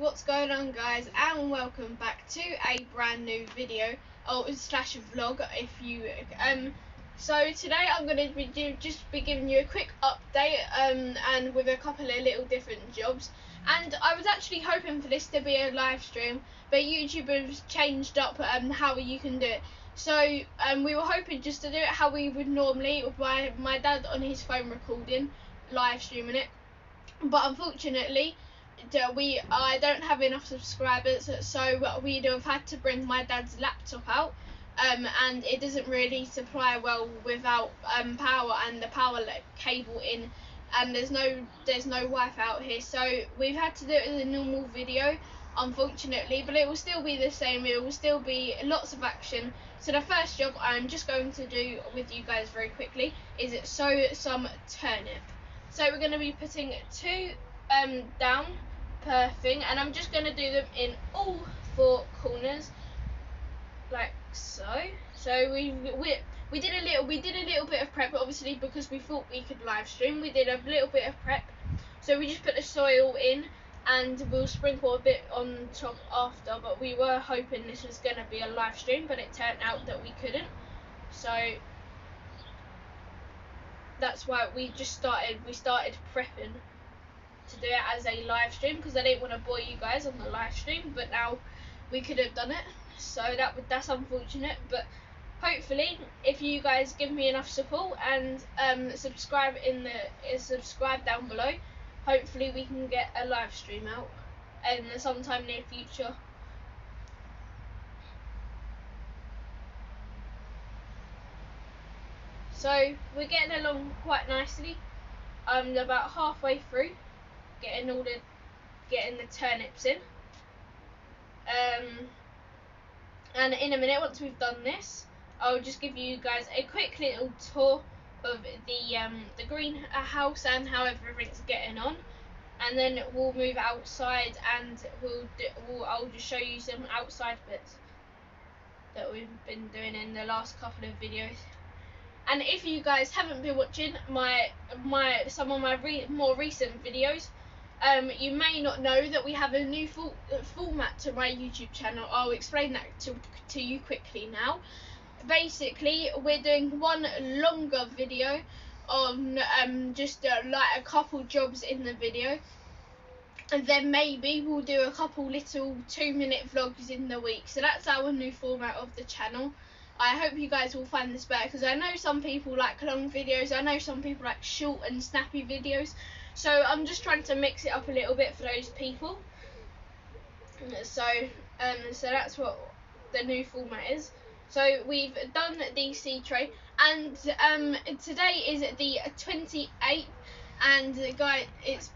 what's going on, guys, and welcome back to a brand new video slash vlog if you so today I'm going to be giving you a quick update and with a couple of little different jobs. And I was actually hoping for this to be a live stream, but YouTube has changed up how you can do it. So we were hoping just to do it how we would normally, with my dad on his phone recording, live streaming it. But unfortunately, I don't have enough subscribers, so we'd have had to bring my dad's laptop out, and it doesn't really supply well without power and the power cable in, and there's no Wi-Fi out here, so we've had to do it as a normal video, unfortunately, but it will still be the same. It will still be lots of action. So the first job I'm just going to do with you guys very quickly is sow some turnip. So we're going to be putting two down per thing, and I'm just going to do them in all four corners, like so. So we did a little bit of prep, obviously, because we thought we could live stream. We did a little bit of prep, so we just put the soil in, and we'll sprinkle a bit on top after. But we were hoping this was going to be a live stream, but it turned out that we couldn't. So that's why we started prepping to do it as a live stream, because I didn't want to bore you guys on the live stream, but now we could have done it, so that's unfortunate. But hopefully, if you guys give me enough support and subscribe down below, hopefully we can get a live stream out in sometime near future. So we're getting along quite nicely. I'm about halfway through getting the turnips in. And in a minute, once we've done this, I'll just give you guys a quick little tour of the greenhouse and how everything's getting on, and then we'll move outside and I'll just show you some outside bits that we've been doing in the last couple of videos. And if you guys haven't been watching some of my more recent videos, you may not know that we have a new format to my YouTube channel. I'll explain that to you quickly now. Basically, we're doing one longer video on just like a couple jobs in the video, and then maybe we'll do a couple little 2-minute vlogs in the week. So that's our new format of the channel. I hope you guys will find this better, because I know some people like long videos, I know some people like short and snappy videos, so I'm just trying to mix it up a little bit for those people. So that's what the new format is. So we've done the seed tray, and today is the 28th, and guys, it's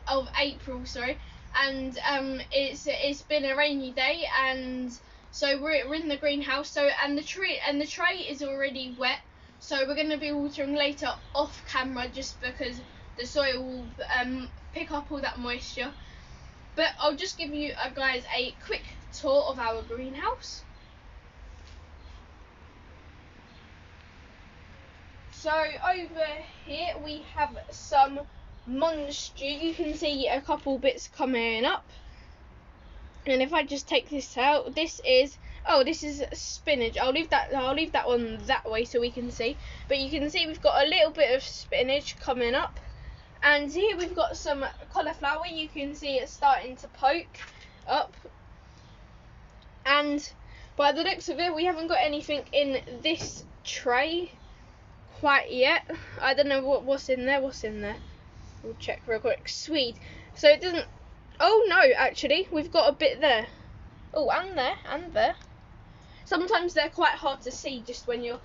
of April, sorry, and it's been a rainy day, and so we're in the greenhouse. So and the tray is already wet, so we're going to be watering later off camera, just because the soil will pick up all that moisture. But I'll just give you guys a quick tour of our greenhouse. So over here we have some monster. You can see a couple bits coming up. And if I just take this out, this is spinach. I'll leave that one that way so we can see. But you can see we've got a little bit of spinach coming up. And here we've got some cauliflower. You can see it's starting to poke up. And by the looks of it, we haven't got anything in this tray quite yet. I don't know what's in there. We'll check real quick. Sweet. So it doesn't. Oh no, actually, we've got a bit there. Oh, and there. Sometimes they're quite hard to see just when you're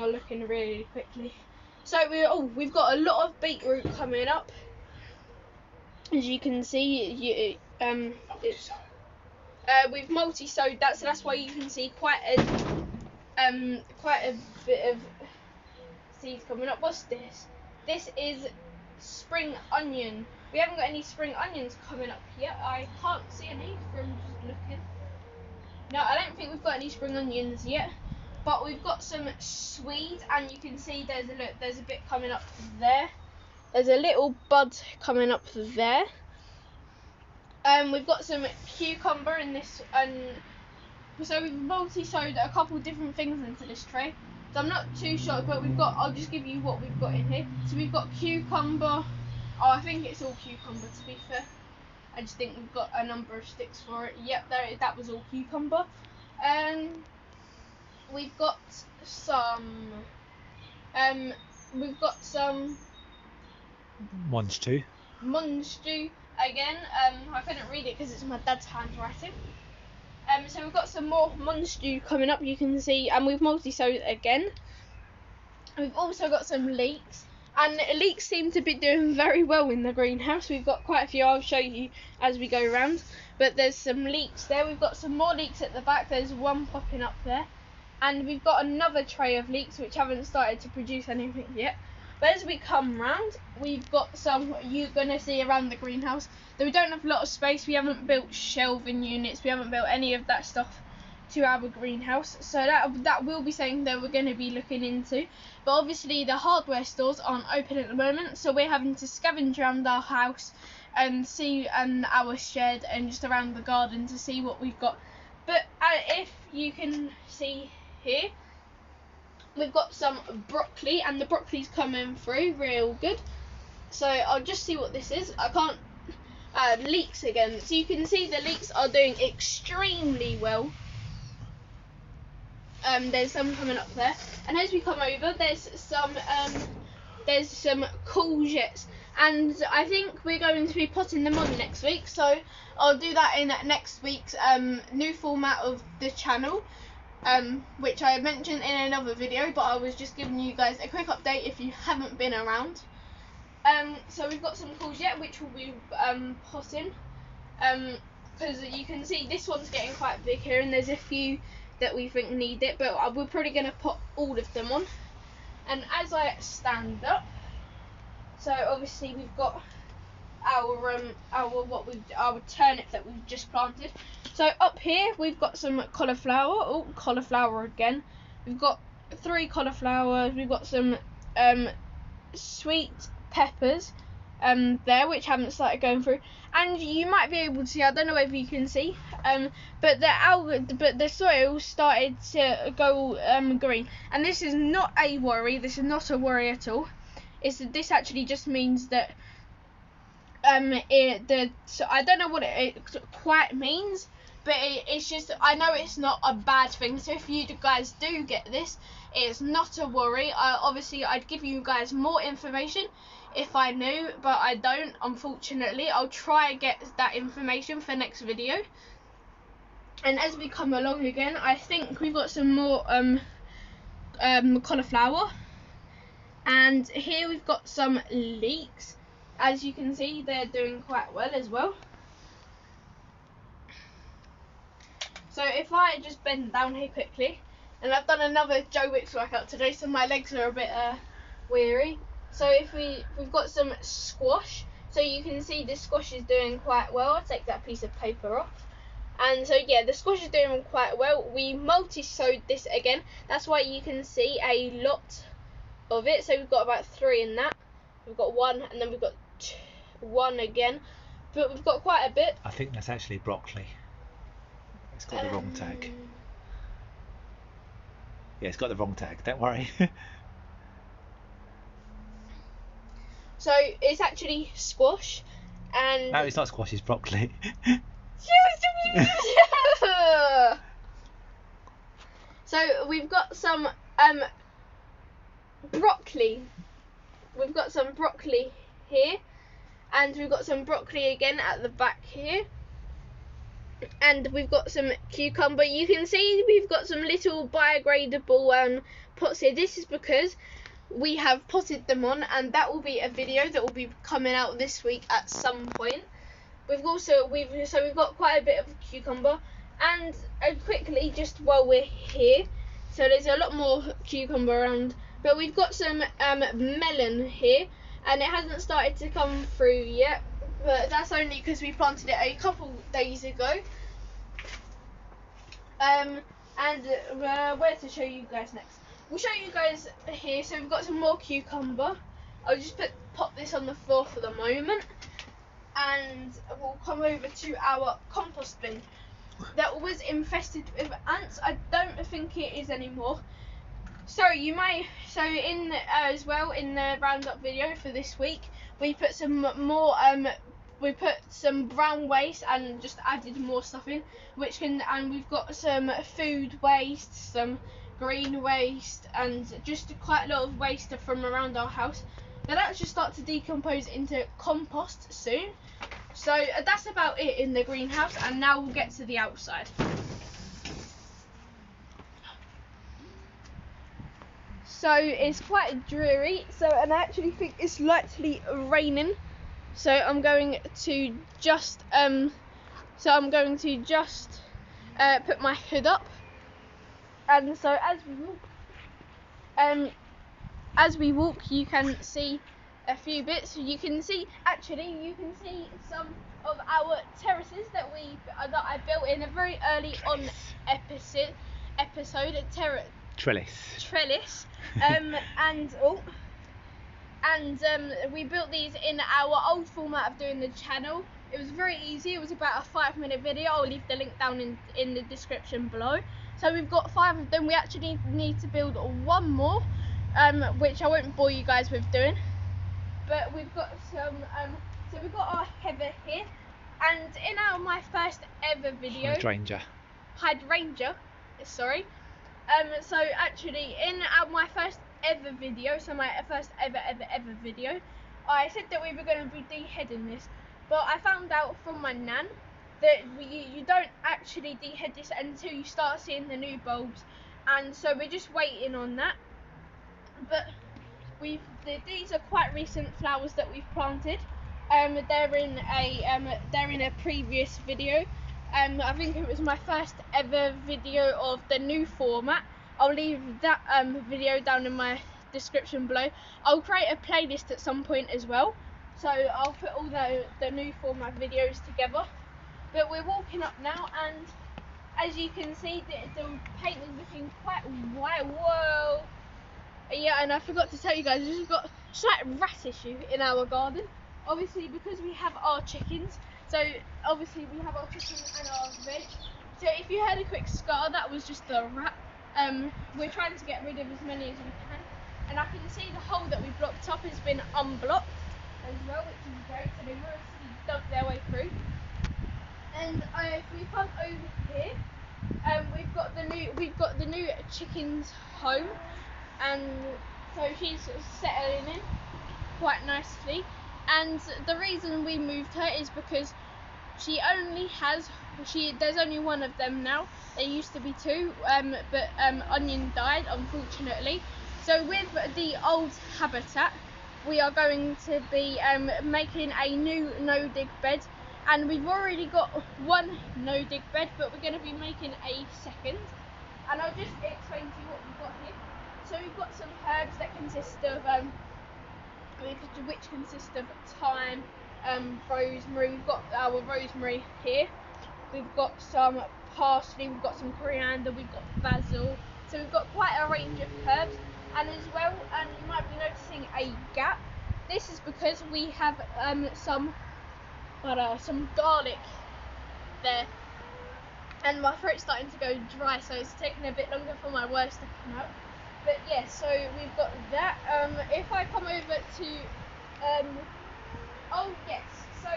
looking really quickly. So we've got a lot of beetroot coming up. As you can see, we've multi-sowed that, so that's why you can see quite a bit of seeds coming up. What's this? This is spring onion. We haven't got any spring onions coming up yet. I can't see any from just looking. No, I don't think we've got any spring onions yet. But we've got some swede, and you can see there's a bit coming up there. There's a little bud coming up there. We've got some cucumber in this, and so we've multi-sowed a couple different things into this tray. So I'm not too sure, but I'll just give you what we've got in here. So we've got cucumber. Oh, I think it's all cucumber, to be fair. I just think we've got a number of sticks for it. Yep, that was all cucumber. We've got some. We've got some. Monstew Again. I couldn't read it because it's my dad's handwriting. So we've got some more monstew coming up. You can see, and we've multi-sowed again. We've also got some leeks, and leeks seem to be doing very well in the greenhouse. We've got quite a few. I'll show you as we go around. But there's some leeks there. We've got some more leeks at the back. There's one popping up there, and we've got another tray of leeks which haven't started to produce anything yet. But as we come round, we've got some you're going to see around the greenhouse. Though we don't have a lot of space, we haven't built shelving units, we haven't built any of that stuff to our greenhouse. So that will be something that we're going to be looking into. But obviously the hardware stores aren't open at the moment, so we're having to scavenge around our house and see our shed and just around the garden to see what we've got. But if you can see here, we've got some broccoli, and the broccoli's coming through real good. So I'll just see what this is. I can't. Leeks again. So you can see the leeks are doing extremely well. There's some coming up there, and as we come over, there's some courgettes, and I think we're going to be potting them on next week. So I'll do that in next week's new format of the channel. Which I mentioned in another video, but I was just giving you guys a quick update if you haven't been around. So we've got some courgette which will be potting, because you can see this one's getting quite big here, and there's a few that we think need it, but we're probably going to put all of them on. And as I stand up, so obviously we've got our turnip that we've just planted. So up here we've got some cauliflower. Oh, cauliflower again. We've got 3 cauliflowers. We've got some sweet peppers there, which haven't started going through. And you might be able to see, I don't know if you can see, but the soil started to go green. And this is not a worry. This is not a worry at all. This actually just means that so I don't know what it quite means, but it's just, I know it's not a bad thing. So if you guys do get this, it's not a worry. Obviously I'd give you guys more information if I knew, but I don't, unfortunately. I'll try and get that information for next video. And as we come along again, I think we've got some more cauliflower, and here we've got some leeks. As you can see, they're doing quite well as well. So if I just bend down here quickly, and I've done another Joe Wicks workout today, so my legs are a bit weary. So if we've got some squash, so you can see the squash is doing quite well. I'll take that piece of paper off. And so yeah, the squash is doing quite well. We multi-sowed this again. That's why you can see a lot of it. So we've got about 3 in that. We've got 1, and then we've got 1 again. But we've got quite a bit. I think that's actually broccoli. It's got the wrong tag. Yeah, it's got the wrong tag. Don't worry. So it's actually squash, and no, it's not squash. It's broccoli. So we've got some broccoli. We've got some broccoli here, and we've got some broccoli again at the back here, and we've got some cucumber. You can see we've got some little biodegradable pots here. This is because we have potted them on, and that will be a video that will be coming out this week at some point. We've got quite a bit of cucumber, and quickly, just while we're here, so there's a lot more cucumber around, but we've got some melon here, and it hasn't started to come through yet, but that's only because we planted it a couple days ago. And where to show you guys next? We'll show you guys here. So we've got some more cucumber. I'll just pop this on the floor for the moment. and we'll come over to our compost bin that was infested with ants. I don't think it is anymore. So in as well in the roundup video for this week, we put some more we put some brown waste and just added more stuff in, and we've got some food waste, some green waste, and just quite a lot of waste from around our house. Now that should start to decompose into compost soon. So that's about it in the greenhouse, and now we'll get to the outside. So it's quite dreary, and I actually think it's likely raining. So I'm going to just put my hood up, and so as we walk, you can see a few bits. You can see some of our terraces that I built in a very early on episode. Trellis. We built these in our old format of doing the channel. It was very easy. It was about a 5-minute video. I'll leave the link down in the description below. So we've got 5 of them. We actually need to build one more, which I won't bore you guys with doing. But we've got some. So we've got our heather here, and in my first ever video, hydrangea. Sorry. So actually, in my first ever video, my first ever video, I said that we were going to be deheading this, but I found out from my nan that you don't actually dehead this until you start seeing the new bulbs, and so we're just waiting on that. But these are quite recent flowers that we've planted. They're in a previous video. I think it was my first ever video of the new format. I'll leave that video down in my description below. I'll create a playlist at some point as well, so I'll put all the new format videos together. But we're walking up now, and as you can see, the paint is looking quite white. Whoa! Yeah, and I forgot to tell you guys, we've got a slight rat issue in our garden. Obviously, because we have our chickens. So obviously we have our chicken and our veg. So if you heard a quick scar, that was just the rat. We're trying to get rid of as many as we can. And I can see the hole that we blocked up has been unblocked as well, which is great. So they've really dug their way through. And if we come over here, we've got the new chicken's home, and so she's settling in quite nicely. And the reason we moved her is because there's only one of them now. There used to be 2, but Onion died, unfortunately. So with the old habitat, we are going to be making a new no-dig bed, and we've already got one no-dig bed, but we're going to be making a second. And I'll just explain to you what we've got here. So we've got some herbs that consist of thyme, rosemary. We've got our rosemary here. We've got some parsley, we've got some coriander, we've got basil. So we've got quite a range of herbs. And as well, you might be noticing a gap. This is because we have some garlic there. And my throat's starting to go dry, so it's taking a bit longer for my words to come out. But yeah, so we've got that. If I come over to, oh yes, so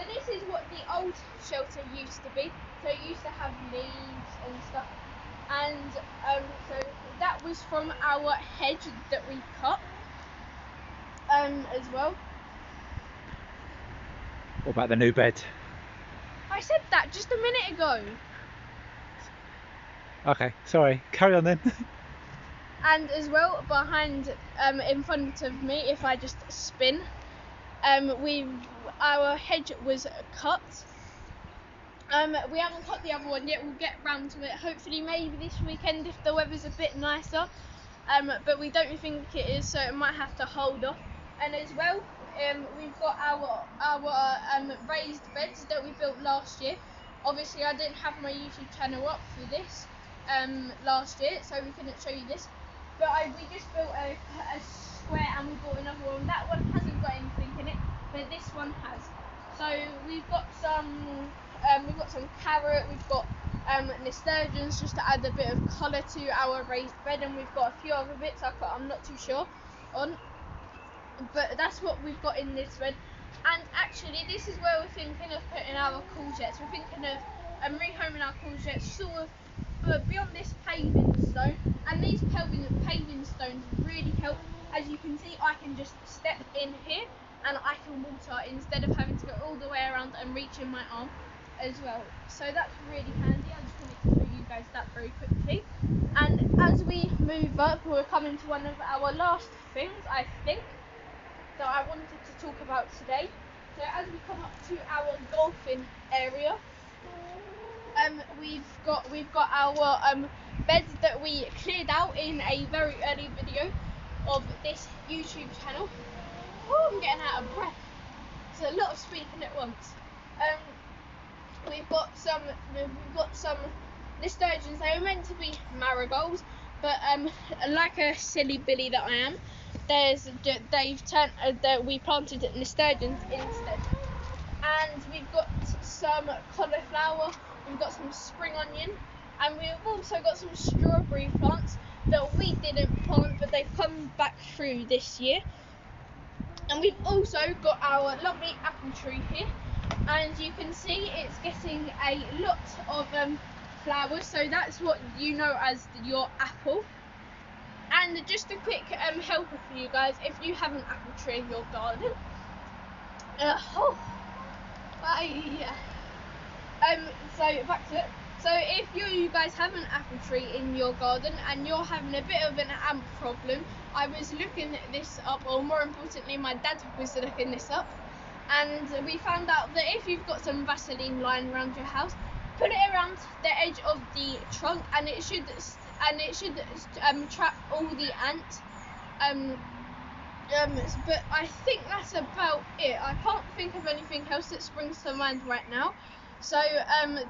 this is what the old shelter used to be. So it used to have leaves and stuff, and so that was from our hedge that we cut, as well. What about the new bed? I said that just a minute ago. Okay, sorry, carry on then. And as well, behind, in front of me, if I just spin, our hedge was cut. We haven't cut the other one yet. We'll get round to it. Hopefully, maybe this weekend if the weather's a bit nicer. But we don't think it is, so it might have to hold off. And as well, we've got our raised beds that we built last year. Obviously, I didn't have my YouTube channel up for this last year, so we couldn't show you this. But we just built a square, and we bought another one. That one hasn't got anything in it. but this one has. So we've got some carrot, we've got nasturtiums just to add a bit of colour to our raised bed, and we've got a few other bits I'm not too sure on, but that's what we've got in this bed. And actually this is where we're thinking of putting our courgettes. We're thinking of rehoming our courgettes sort of beyond this paving stone, and these paving stones really help. As you can see, I can just step in here and I can water instead of having to go all the way around and reach in my arm as well. So that's really handy. I just wanted to show you guys that very quickly. And as we move up, we're coming to one of our last things, I think, that I wanted to talk about today. So as we come up to our golfing area, we've got our beds that we cleared out in a very early video of this YouTube channel. I'm getting out of breath. It's a lot of speaking at once. We've got some nasturtiums. They were meant to be marigolds, but like a silly Billy that I am, we planted nasturtiums instead. And we've got some cauliflower, we've got some spring onion, and we've also got some strawberry plants that we didn't plant, but they've come back through this year. And we've also got our lovely apple tree here, and you can see it's getting a lot of flowers, so that's what you know as your apple. And just a quick helper for you guys, if you have an apple tree in your garden, so back to it. So if you guys have an apple tree in your garden and you're having a bit of an ant problem, I was looking this up, or more importantly my dad was looking this up, and we found out that if you've got some Vaseline lying around your house, put it around the edge of the trunk, and it should trap all the ants. But I think that's about it. I can't think of anything else that springs to mind right now. So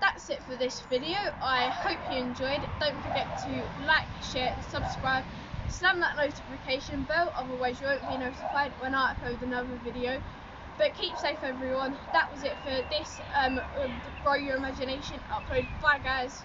that's it for this video. I hope you enjoyed. Don't forget to like, share, subscribe, slam that notification bell, otherwise you won't be notified when I upload another video. But keep safe everyone. That was it for this Grow Your Imagination upload. Bye guys.